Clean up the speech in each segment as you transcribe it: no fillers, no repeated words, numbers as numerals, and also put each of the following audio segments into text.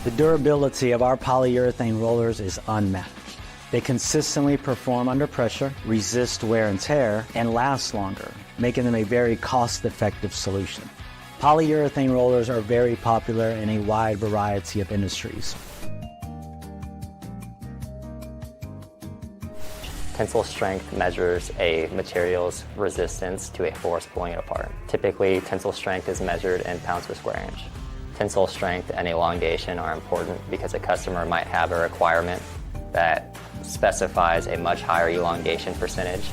The durability of our polyurethane rollers is unmatched. They consistently perform under pressure, resist wear and tear, and last longer, making them a very cost-effective solution. Polyurethane rollers are very popular in a wide variety of industries. Tensile strength measures a material's resistance to a force pulling it apart. Typically, tensile strength is measured in pounds per square inch. Tensile strength and elongation are important because a customer might have a requirement that specifies a much higher elongation percentage.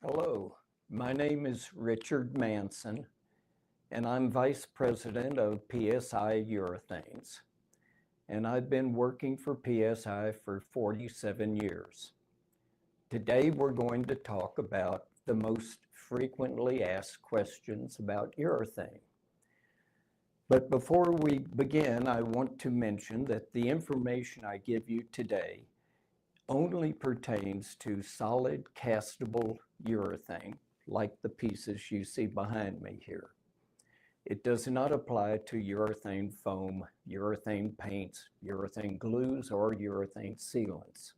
Hello, my name is Richard Manson, and I'm Vice President of PSI Urethanes. And I've been working for PSI for 47 years. Today we're going to talk about the most frequently asked questions about urethane. But before we begin, I want to mention that the information I give you today only pertains to solid castable urethane, like the pieces you see behind me here. It does not apply to urethane foam, urethane paints, urethane glues, or urethane sealants.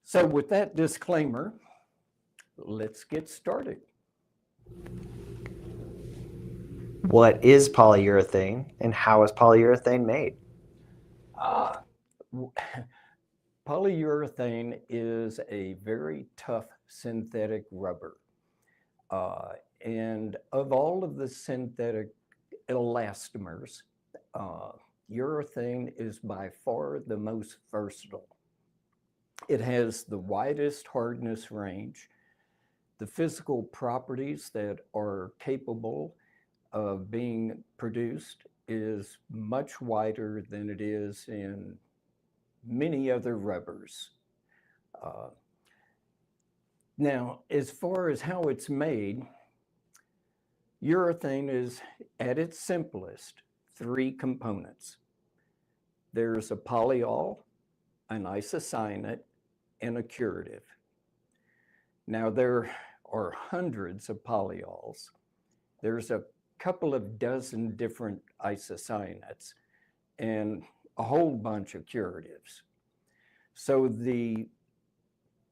So with that disclaimer, let's get started. What is polyurethane and how is polyurethane made? Polyurethane is a very tough synthetic rubber. And of all of the synthetic elastomers, urethane is by far the most versatile. It has the widest hardness range. The physical properties that are capable of being produced is much wider than it is in many other rubbers. Now, as far as how it's made, urethane is, at its simplest, three components. There's a polyol, an isocyanate, and a curative. Now, there are hundreds of polyols. There's a couple of dozen different isocyanates and a whole bunch of curatives. So the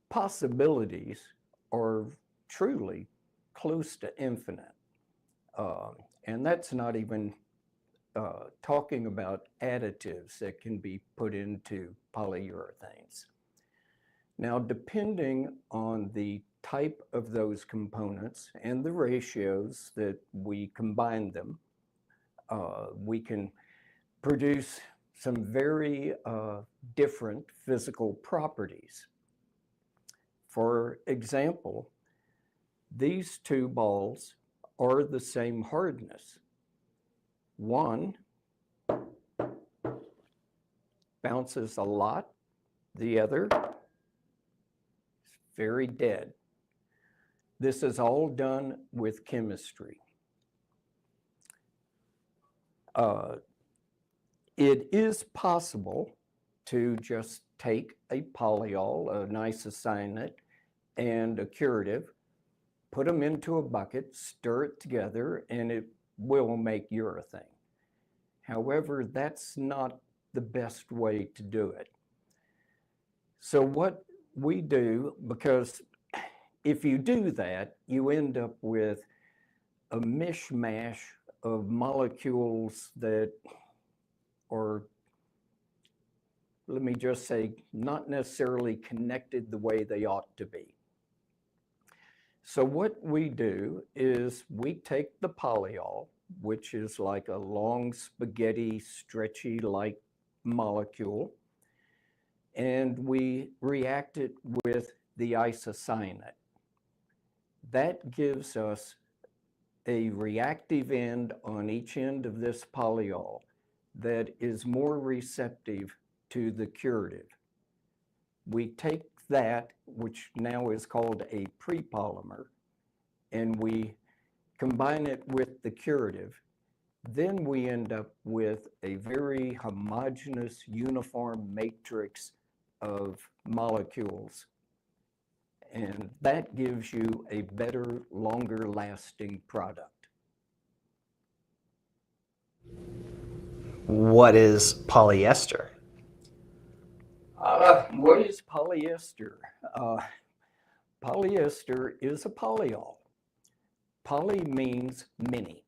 possibilities are truly close to infinite. And that's not even talking about additives that can be put into polyurethanes. Now, depending on the type of those components and the ratios that we combine them, we can produce some very different physical properties. For example, these two balls are the same hardness. One bounces a lot, the other is very dead. This is all done with chemistry. It is possible to just take a polyol, an isocyanate, and a curative, put them into a bucket, stir it together, and it will make urethane. However, that's not the best way to do it. So what we do, because if you do that, you end up with a mishmash of molecules that are, let me just say, not necessarily connected the way they ought to be. So what we do is we take the polyol, which is like a long spaghetti, stretchy-like molecule, and we react it with the isocyanate. That gives us a reactive end on each end of this polyol that is more receptive to the curative. We take that, which now is called a prepolymer, and we combine it with the curative, then we end up with a very homogeneous, uniform matrix of molecules. And that gives you a better, longer lasting product. What is polyester? What is polyester? Polyester is a polyol. Poly means many.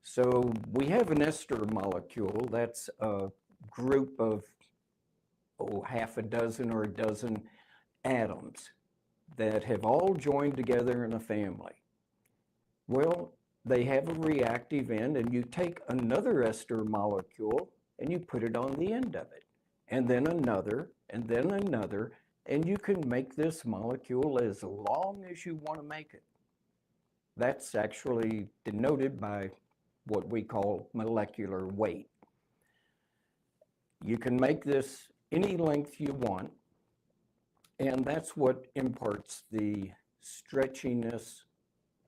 So we have an ester molecule. That's a group of half a dozen or a dozen atoms that have all joined together in a family. Well, they have a reactive end, and you take another ester molecule and you put it on the end of it, and then another, and you can make this molecule as long as you want to make it. That's actually denoted by what we call molecular weight. You can make this any length you want, and that's what imparts the stretchiness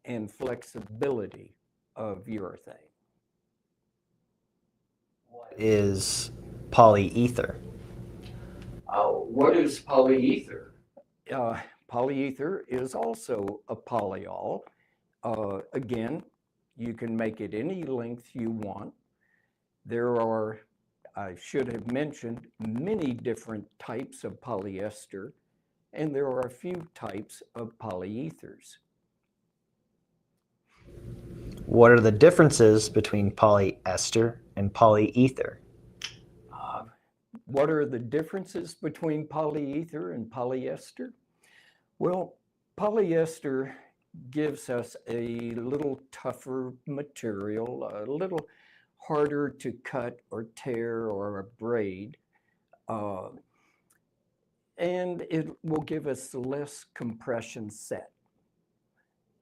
and flexibility of urethane. What is polyether? What is polyether? Polyether is also a polyol. Again, you can make it any length you want. There are, I should have mentioned, many different types of polyester, and there are a few types of polyethers. What are the differences between polyester and polyether? What are the differences between polyether and polyester? Well, polyester gives us a little tougher material, a little harder to cut or tear or abrade, and it will give us less compression set.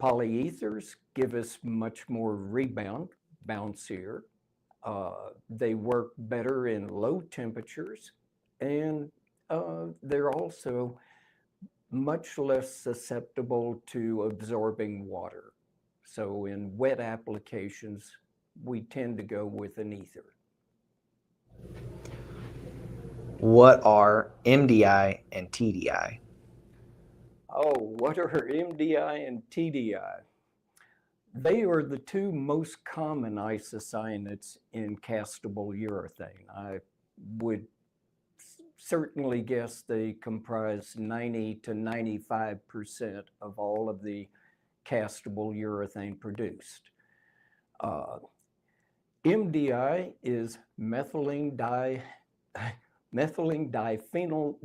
Polyethers give us much more rebound, bouncier. They work better in low temperatures, and they're also much less susceptible to absorbing water. So in wet applications, we tend to go with an ether. What are MDI and TDI? What are MDI and TDI? They are the two most common isocyanates in castable urethane. I would certainly guess they comprise 90 to 95% of all of the castable urethane produced. MDI is methylene diphenyl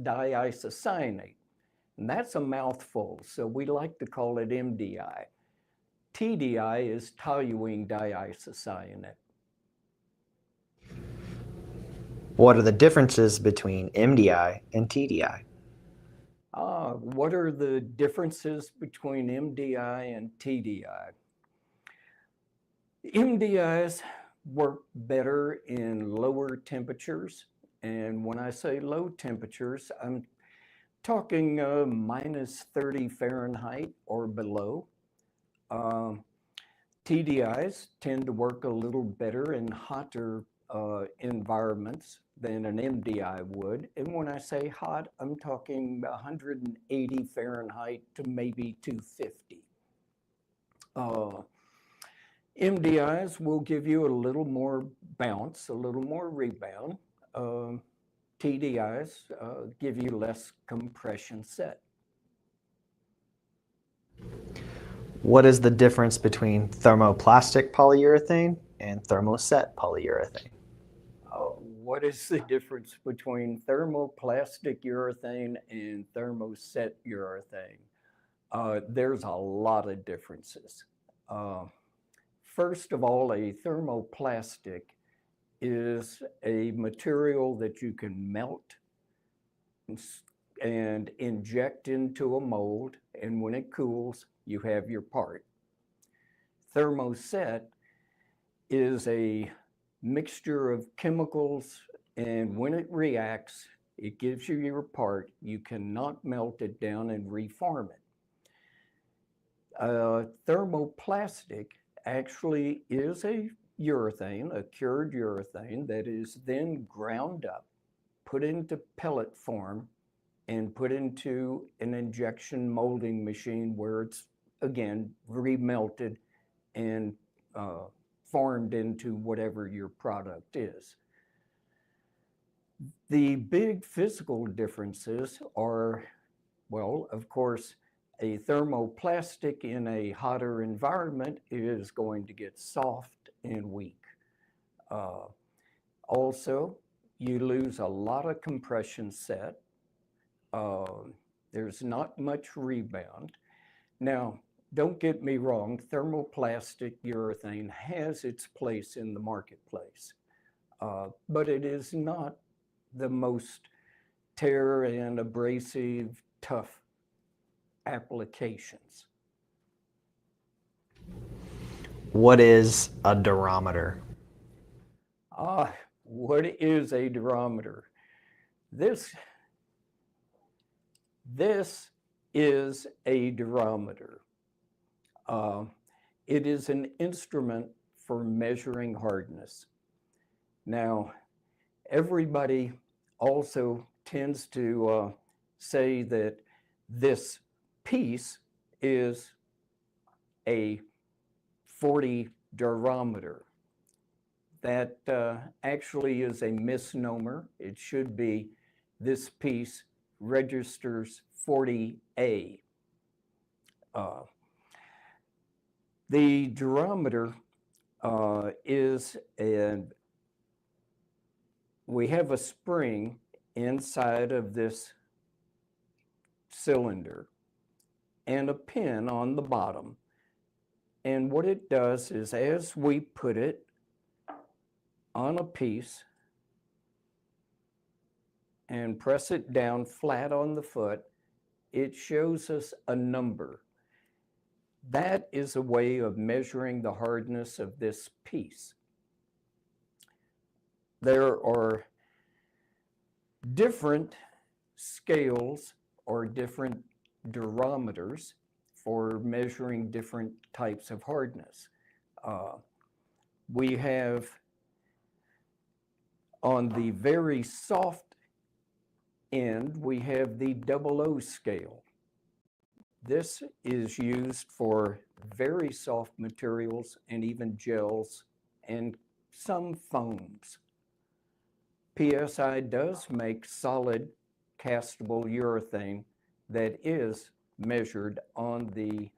diisocyanate, and that's a mouthful, so we like to call it MDI. TDI is toluene diisocyanate. What are the differences between MDI and TDI? What are the differences between MDI and TDI? MDIs work better in lower temperatures, and when I say low temperatures, I'm talking minus 30 Fahrenheit or below. TDIs tend to work a little better in hotter environments than an MDI would. And when I say hot, I'm talking 180 Fahrenheit to maybe 250. MDIs will give you a little more bounce, a little more rebound. TDIs give you less compression set. What is the difference between thermoplastic polyurethane and thermoset polyurethane? What is the difference between thermoplastic urethane and thermoset urethane? There's a lot of differences. First of all, a thermoplastic is a material that you can melt and inject into a mold, and when it cools, you have your part. Thermoset is a mixture of chemicals, and when it reacts, It gives you your part. You cannot melt it down and reform it. Thermoplastic actually is a urethane, a cured urethane that is then ground up, put into pellet form, and put into an injection molding machine where it's, again, remelted and formed into whatever your product is. The big physical differences are, well, of course, a thermoplastic in a hotter environment is going to get soft and weak. Also, you lose a lot of compression set. There's not much rebound. Now, don't get me wrong, thermoplastic urethane has its place in the marketplace, but it is not the most tear and abrasive, tough applications. What is a durometer? What is a durometer? This is a durometer. It is an instrument for measuring hardness. Now, everybody also tends to say that this piece is a 40 durometer. That actually is a misnomer. It should be this piece registers 40A. The durometer we have a spring inside of this cylinder and a pin on the bottom. And what it does is, as we put it on a piece and press it down flat on the foot, it shows us a number. That is a way of measuring the hardness of this piece. There are different scales or different durometers for measuring different types of hardness. We have on the very soft end, we have the 00 scale. This is used for very soft materials and even gels and some foams. PSI does make solid castable urethane that is measured on the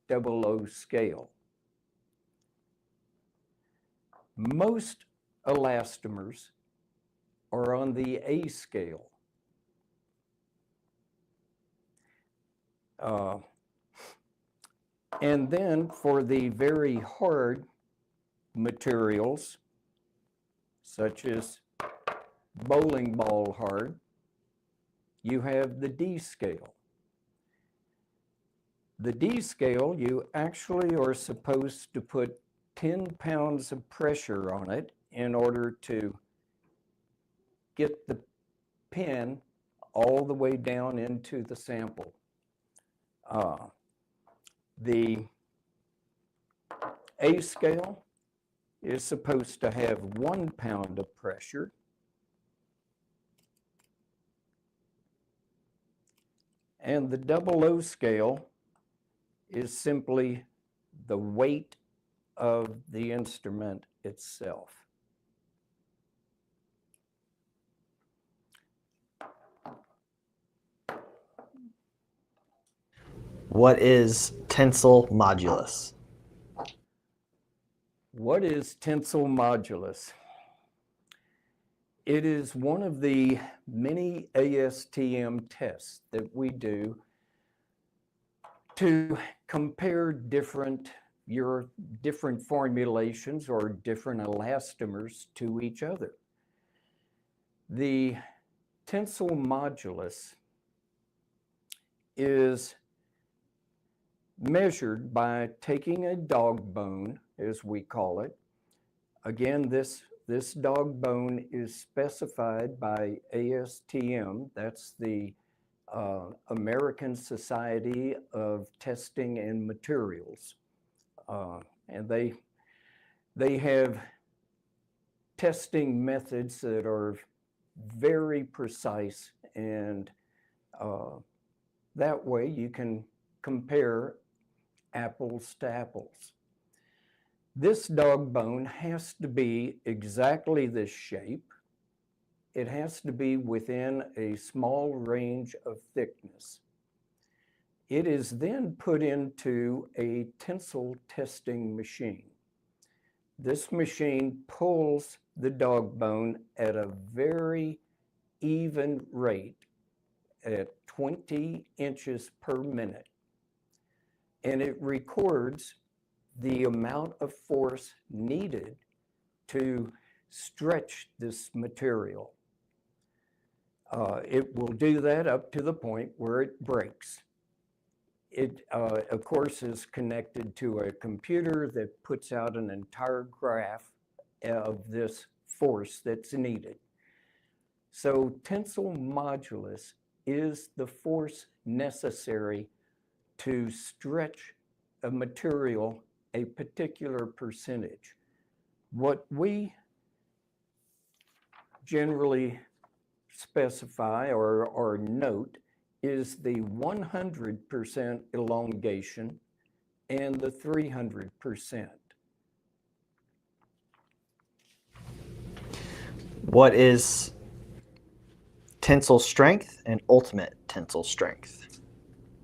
00 scale. Most elastomers are on the A scale. And then for the very hard materials, such as bowling ball hard, you have the D scale. The D scale, you actually are supposed to put 10 pounds of pressure on it in order to get the pin all the way down into the sample. The A scale is supposed to have 1 pound of pressure. And the 00 scale is simply the weight of the instrument itself. What is tensile modulus? What is tensile modulus? It is one of the many ASTM tests that we do to compare different formulations or different elastomers to each other. The tensile modulus is measured by taking a dog bone, as we call it. Again, this This dog bone is specified by ASTM, that's the American Society of Testing and Materials. And they have testing methods that are very precise, and that way you can compare apples to apples. This dog bone has to be exactly this shape. It has to be within a small range of thickness. It is then put into a tensile testing machine. This machine pulls the dog bone at a very even rate at 20 inches per minute. And it records the amount of force needed to stretch this material. It will do that up to the point where it breaks. It, of course, is connected to a computer that puts out an entire graph of this force that's needed. So tensile modulus is the force necessary to stretch a material a particular percentage. What we generally specify or note is the 100% elongation and the 300%. What is tensile strength and ultimate tensile strength?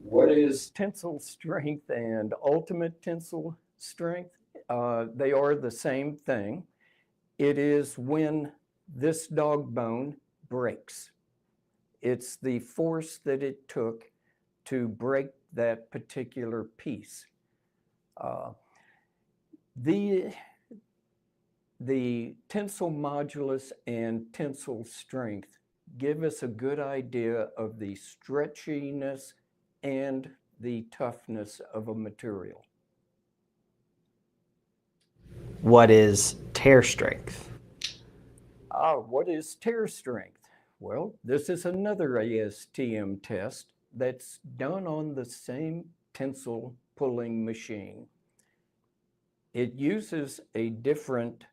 What is tensile strength and ultimate tensile strength? They are the same thing. It is when this dog bone breaks. It's the force that it took to break that particular piece. The tensile modulus and tensile strength give us a good idea of the stretchiness and the toughness of a material. What is tear strength? What is tear strength? Well, this is another ASTM test that's done on the same tensile pulling machine. It uses a different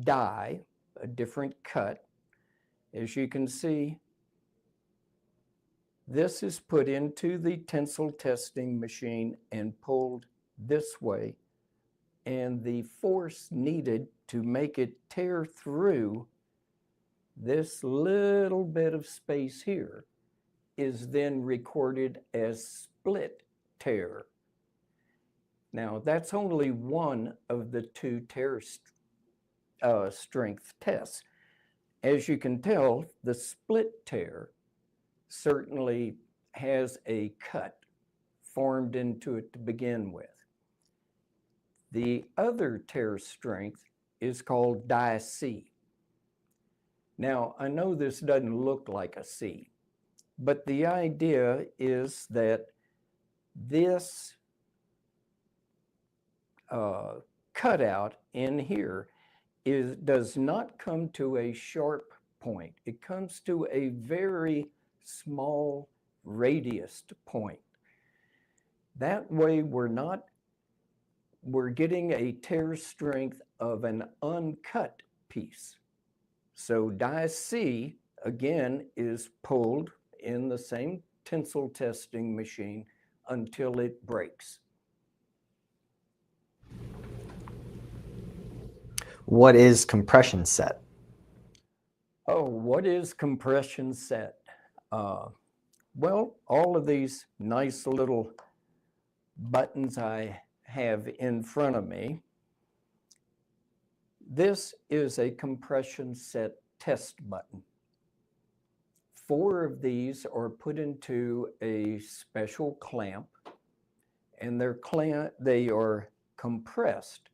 die, a different cut. As you can see, this is put into the tensile testing machine and pulled this way, and the force needed to make it tear through this little bit of space here is then recorded as split tear. Now, that's only one of the two tear strength tests. As you can tell, the split tear certainly has a cut formed into it to begin with. The other tear strength is called die C. Now, I know this doesn't look like a C, but the idea is that this cutout in here does not come to a sharp point. It comes to a very small radiused point. That way we're getting a tear strength of an uncut piece. So die C, again, is pulled in the same tensile testing machine until it breaks. What is compression set? Oh, what is compression set? Well, all of these nice little buttons I have in front of me, this is a compression set test button. 4 of these are put into a special clamp, and they are compressed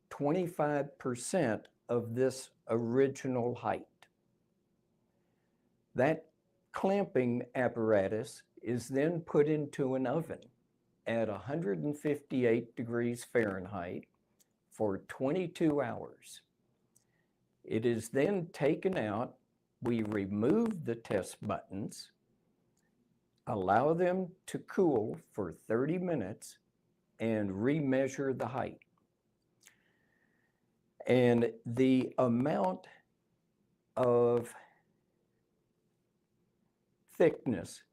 25% of this original height. That clamping apparatus is then put into an oven at 158 degrees Fahrenheit for 22 hours. It is then taken out. We remove the test buttons, allow them to cool for 30 minutes, and remeasure the height. And the amount of thickness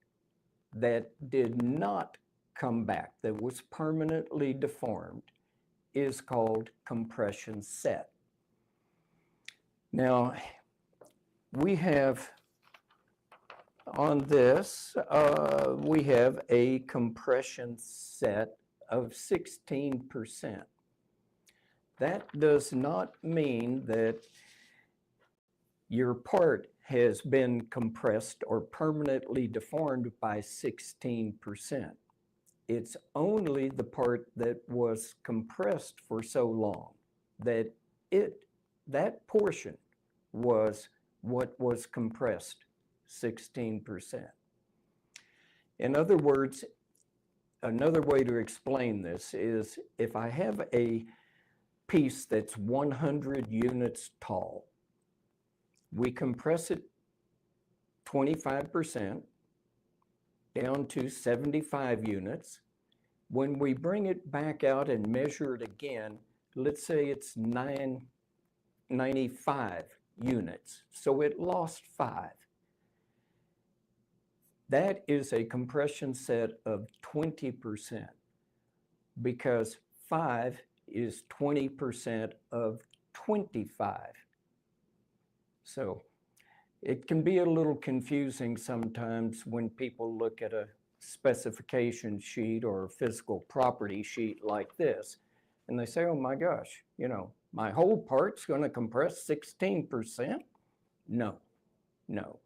that did not come back, that was permanently deformed, is called compression set. Now, we have on this, we have a compression set of 16%. That does not mean that your part has been compressed or permanently deformed by 16%. It's only the part that was compressed for so long that that portion was what was compressed 16%. In other words, another way to explain this is if I have a piece that's 100 units tall, we compress it 25% down to 75 units. When we bring it back out and measure it again, let's say it's 95 units, so it lost 5. That is a compression set of 20% because 5 is 20% of 25. So it can be a little confusing sometimes when people look at a specification sheet or a physical property sheet like this, and they say, oh my gosh, you know, my whole part's going to compress 16%? No, no.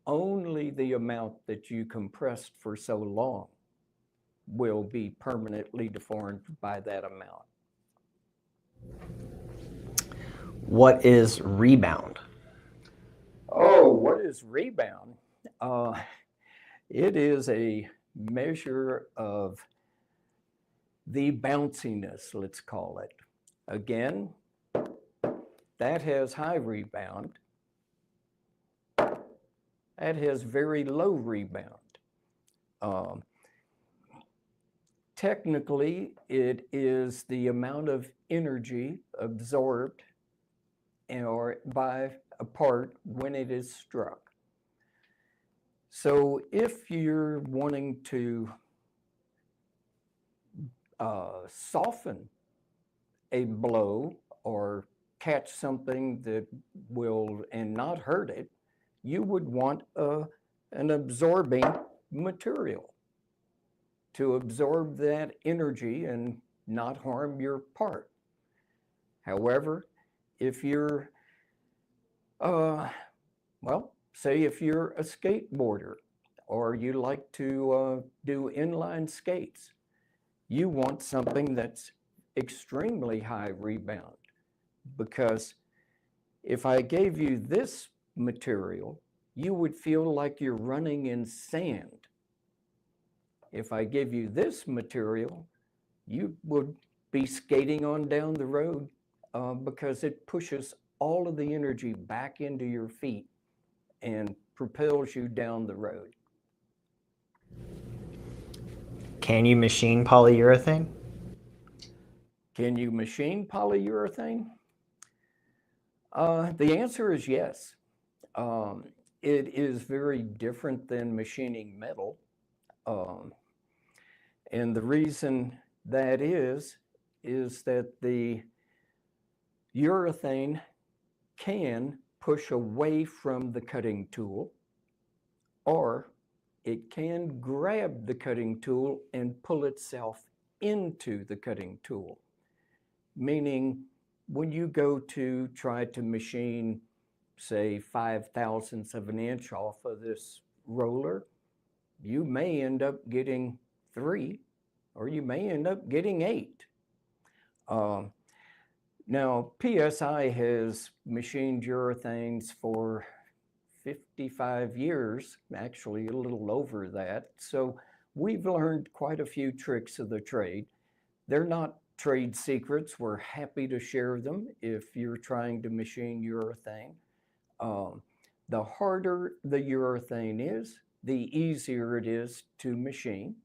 Only the amount that you compressed for so long will be permanently deformed by that amount. What is rebound? Oh, what is rebound? It is a measure of the bounciness, let's call it. Again, that has high rebound. That has very low rebound. Technically, it is the amount of energy absorbed or by a part when it is struck. So if you're wanting to soften a blow or catch something that will and not hurt it, you would want an absorbing material to absorb that energy and not harm your part. However, if you're, well, say if you're a skateboarder or you like to do inline skates, you want something that's extremely high rebound, because if I gave you this material, you would feel like you're running in sand. If I give you this material, you would be skating on down the road because it pushes all of the energy back into your feet and propels you down the road. Can you machine polyurethane? Can you machine polyurethane? The answer is yes. It is very different than machining metal. And the reason that is that the urethane can push away from the cutting tool, or it can grab the cutting tool and pull itself into the cutting tool. Meaning, when you go to try to machine, say, 5/1000ths of an inch off of this roller, you may end up getting 3, or you may end up getting 8. Now, PSI has machined urethanes for 55 years, actually a little over that. So we've learned quite a few tricks of the trade. They're not trade secrets. We're happy to share them if you're trying to machine urethane. The harder the urethane is, the easier it is to machine.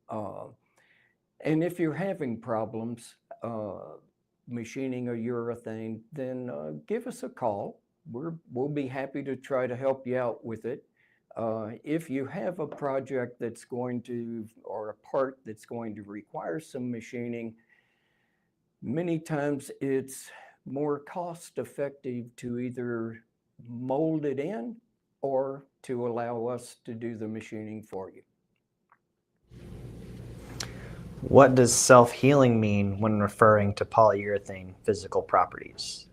And if you're having problems machining a urethane, then give us a call. We'll be happy to try to help you out with it. If you have a project that's going to, or a part that's going to require some machining, many times it's more cost effective to either mold it in or to allow us to do the machining for you. What does self-healing mean when referring to polyurethane physical properties?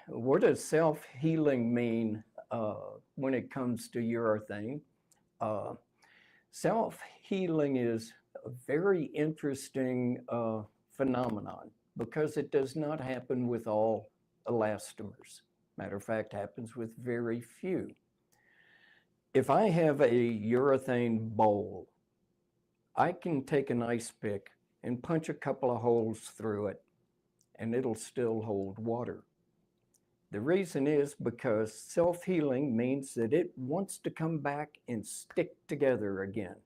What does self-healing mean when it comes to urethane? Self-healing is a very interesting phenomenon because it does not happen with all elastomers. Matter of fact, happens with very few. If I have a urethane bowl, I can take an ice pick and punch a couple of holes through it, and it'll still hold water. The reason is because self-healing means that it wants to come back and stick together again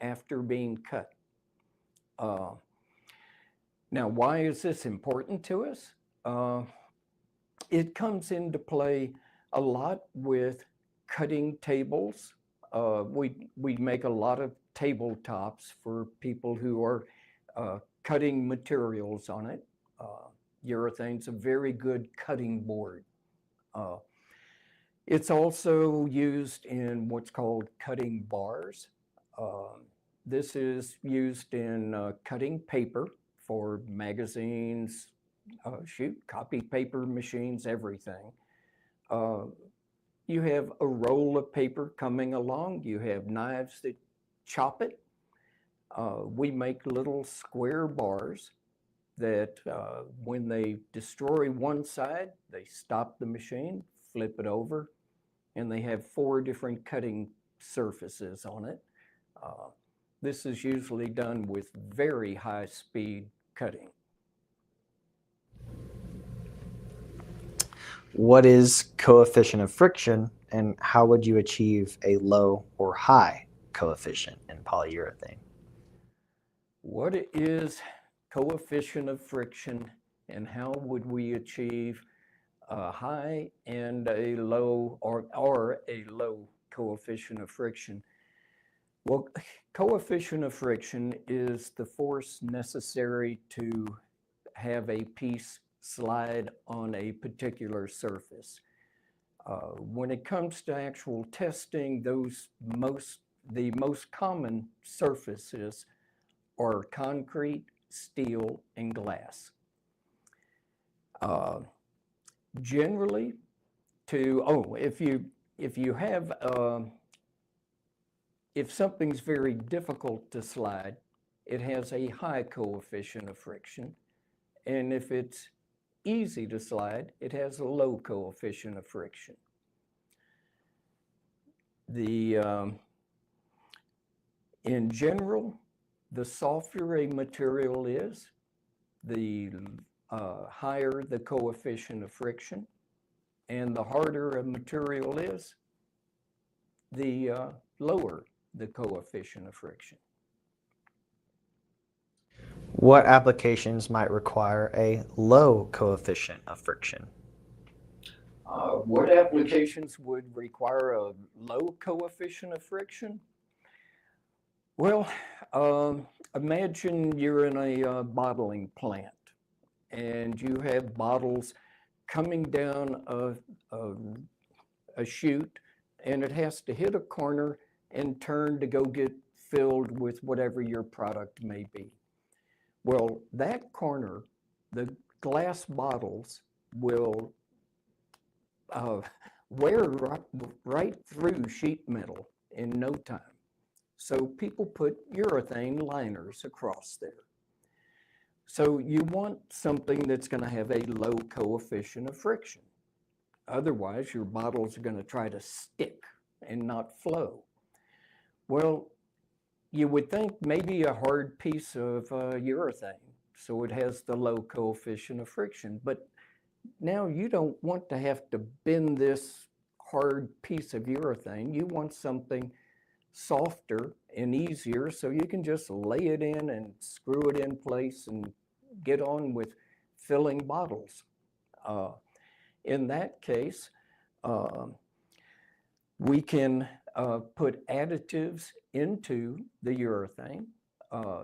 after being cut. Now, why is this important to us? It comes into play a lot with cutting tables. We make a lot of tabletops for people who are cutting materials on it. Urethane's a very good cutting board. It's also used in what's called cutting bars. This is used in cutting paper for magazines, copy paper machines, everything. You have a roll of paper coming along. You have knives that chop it. We make little square bars that when they destroy one side, they stop the machine, flip it over, and they have 4 different cutting surfaces on it. This is usually done with very high speed cutting. What is coefficient of friction, and how would you achieve a low or high coefficient in polyurethane? What is coefficient of friction, and how would we achieve a high and a low, or a low coefficient of friction? Well, coefficient of friction is the force necessary to have a piece slide on a particular surface. When it comes to actual testing, the most common surfaces are concrete, steel, and glass. Generally, if something's very difficult to slide, it has a high coefficient of friction, and if it's easy to slide, it has a low coefficient of friction. In general, the softer a material is, the higher the coefficient of friction, and the harder a material is, the lower the coefficient of friction. What applications might require a low coefficient of friction? What applications would require a low coefficient of friction? Well, imagine you're in a bottling plant and you have bottles coming down a chute, and it has to hit a corner and turn to go get filled with whatever your product may be. Well, that corner, the glass bottles will wear right through sheet metal in no time. So people put urethane liners across there. So you want something that's going to have a low coefficient of friction. Otherwise, your bottles are going to try to stick and not flow. Well, you would think maybe a hard piece of urethane, so it has the low coefficient of friction. But now you don't want to have to bend this hard piece of urethane. You want something softer and easier, so you can just lay it in and screw it in place and get on with filling bottles. In that case, we can put additives into the urethane,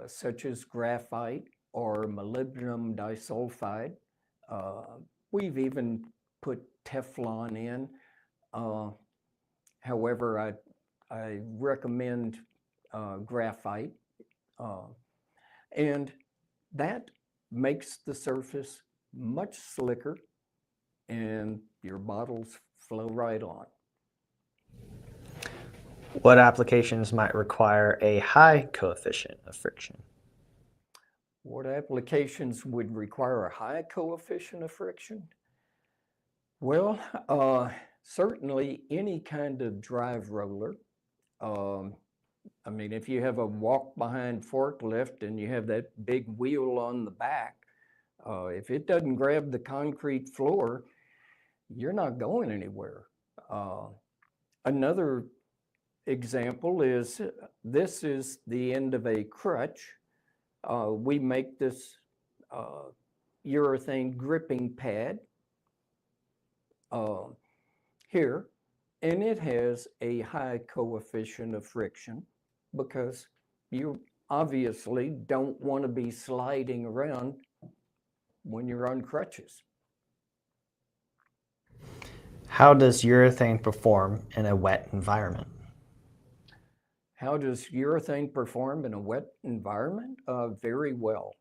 such as graphite or molybdenum disulfide. We've even put Teflon in. However, I recommend graphite, and that makes the surface much slicker, and your bottles flow right on. What applications might require a high coefficient of friction? What applications would require a high coefficient of friction? Well, certainly any kind of drive roller. I mean, if you have a walk-behind forklift and you have that big wheel on the back, if it doesn't grab the concrete floor, you're not going anywhere. Another example is this is the end of a crutch. We make this urethane gripping pad here, and it has a high coefficient of friction because you obviously don't want to be sliding around when you're on crutches. How does urethane perform in a wet environment? How does urethane perform in a wet environment? Very well.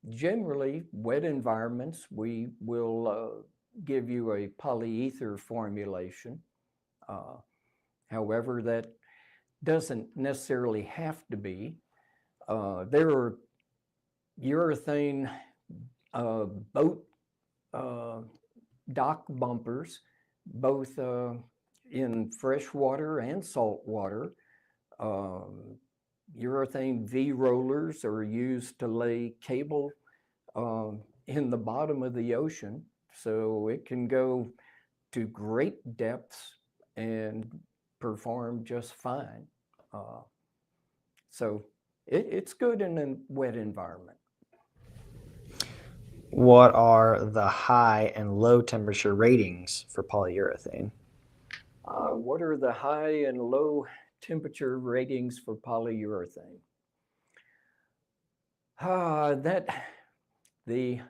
Generally, wet environments, we will give you a polyether formulation. However, that doesn't necessarily have to be. There are urethane boat dock bumpers, both in fresh water and salt water. Urethane V rollers are used to lay cable in the bottom of the ocean, so it can go to great depths and perform just fine. So it's good in a wet environment. What are the high and low temperature ratings for polyurethane? What are the high and low temperature ratings for polyurethane? The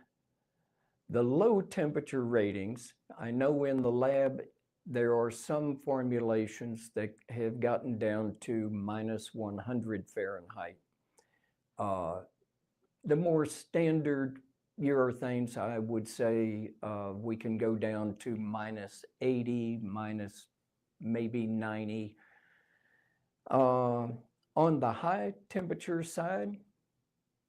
low temperature ratings, I know in the lab there are some formulations that have gotten down to minus 100 Fahrenheit. The more standard urethanes, I would say we can go down to minus 80, minus maybe 90. On the high temperature side,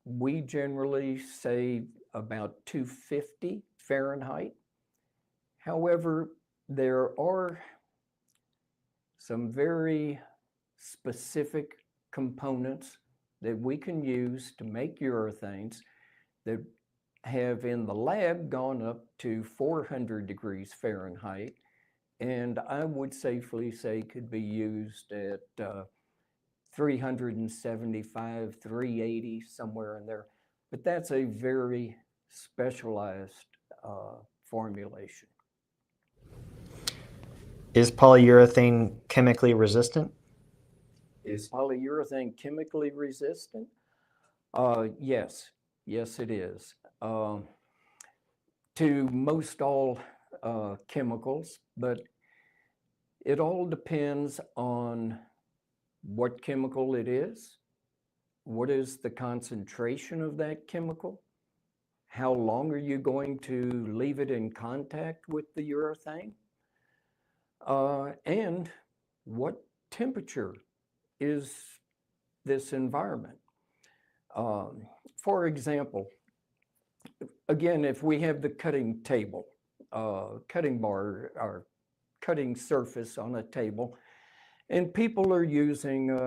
we generally say about 250 Fahrenheit. However, there are some very specific components that we can use to make urethanes that have in the lab gone up to 400 degrees Fahrenheit, and I would safely say could be used at 375, 380, somewhere in there. But that's a very specialized formulation. Is polyurethane chemically resistant? Is polyurethane chemically resistant? Yes, it is. To most all chemicals, but it all depends on what chemical it is, what is the concentration of that chemical, how long are you going to leave it in contact with the urethane, and what temperature is this environment. For example, again, if we have the cutting table, cutting bar or cutting surface on a table, and people are using,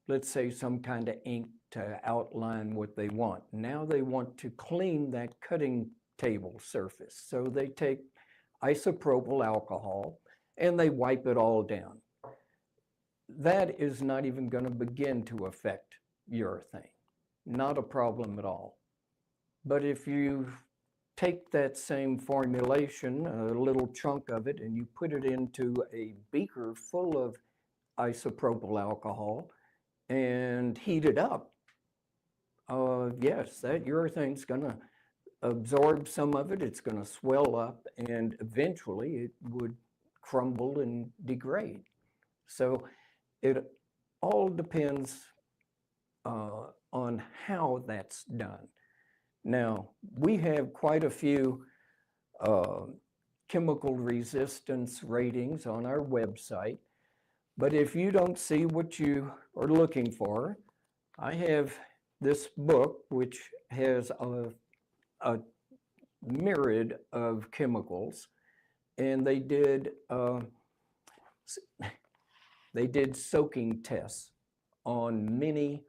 let's say, some kind of ink to outline what they want. Now they want to clean that cutting table surface. So they take isopropyl alcohol and they wipe it all down. That is not even going to begin to affect urethane. Not a problem at all. But if you take that same formulation, a little chunk of it, and you put it into a beaker full of isopropyl alcohol and heat it up, yes, that urethane's going to absorb some of it. It's going to swell up, and eventually it would crumble and degrade. So it all depends on how that's done. Now, we have quite a few chemical resistance ratings on our website, but if you don't see what you are looking for, I have this book which has a myriad of chemicals, and they did soaking tests on many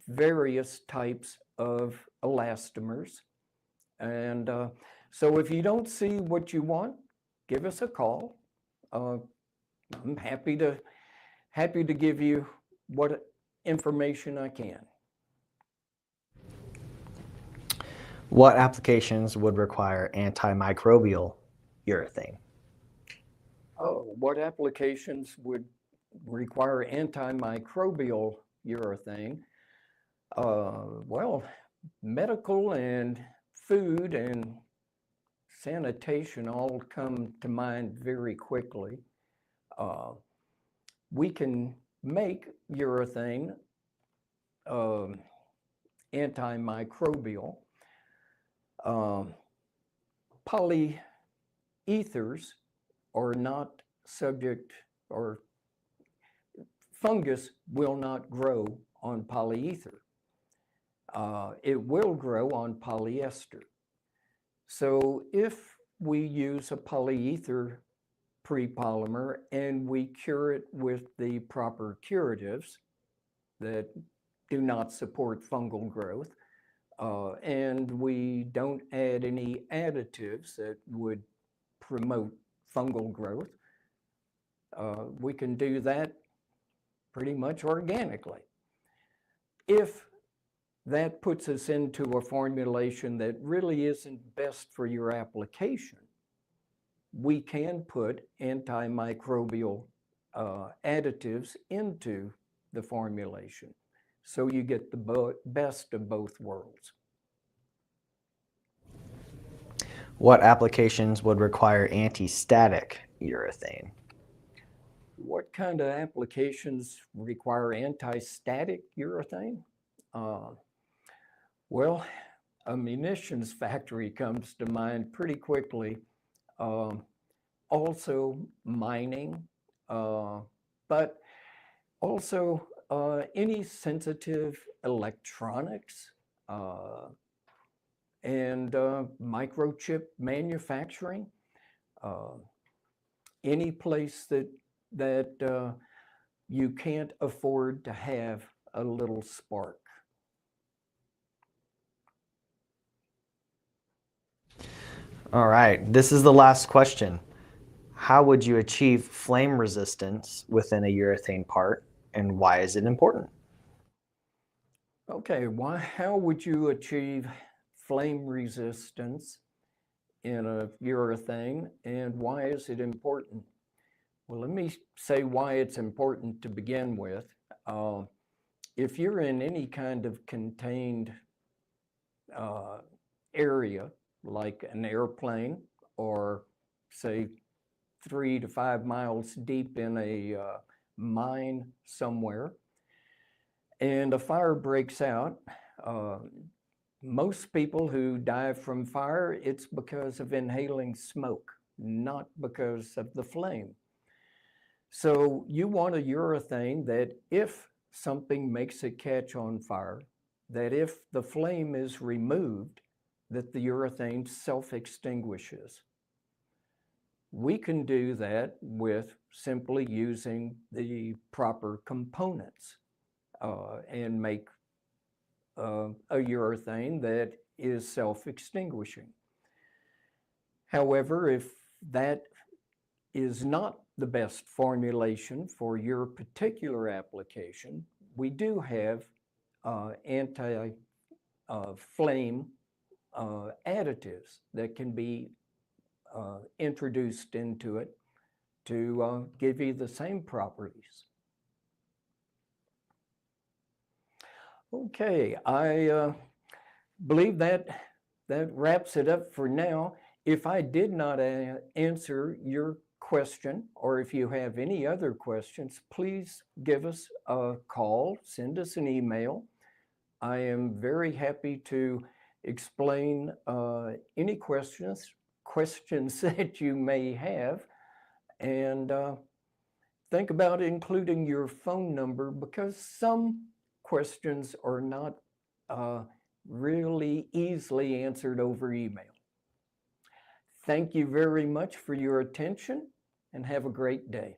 various types of elastomers. And so if you don't see what you want, give us a call. I'm happy to give you what information I can. What applications would require antimicrobial urethane? What applications would require antimicrobial urethane? Well, medical and food and sanitation all come to mind very quickly. We can make urethane antimicrobial. Polyethers are not subject, or fungus will not grow on polyether. It will grow on polyester. So if we use a polyether prepolymer and we cure it with the proper curatives that do not support fungal growth, and we don't add any additives that would promote fungal growth, we can do that pretty much organically. If that puts us into a formulation that really isn't best for your application, we can put antimicrobial additives into the formulation, so you get the best of both worlds. What applications would require anti-static urethane? What kind of applications require anti-static urethane? Well, a munitions factory comes to mind pretty quickly. Also mining, but also any sensitive electronics and microchip manufacturing. Any place that you can't afford to have a little spark. All right, this is the last question. How would you achieve flame resistance within a urethane part, and why is it important? Okay, how would you achieve flame resistance in a urethane, and why is it important? Well, let me say why it's important to begin with. If you're in any kind of contained area, like an airplane, or say 3 to 5 miles deep in a mine somewhere, and a fire breaks out, most people who die from fire, it's because of inhaling smoke, not because of the flame. So you want a urethane that if something makes it catch on fire, that if the flame is removed, that the urethane self-extinguishes. We can do that with simply using the proper components and make a urethane that is self-extinguishing. However, if that is not the best formulation for your particular application, we do have anti-flame additives that can be introduced into it to give you the same properties. Okay, I believe that wraps it up for now. If I did not answer your question, or if you have any other questions, please give us a call, send us an email. I am very happy to explain any questions that you may have, and think about including your phone number, because some questions are not really easily answered over email. Thank you very much for your attention, and have a great day.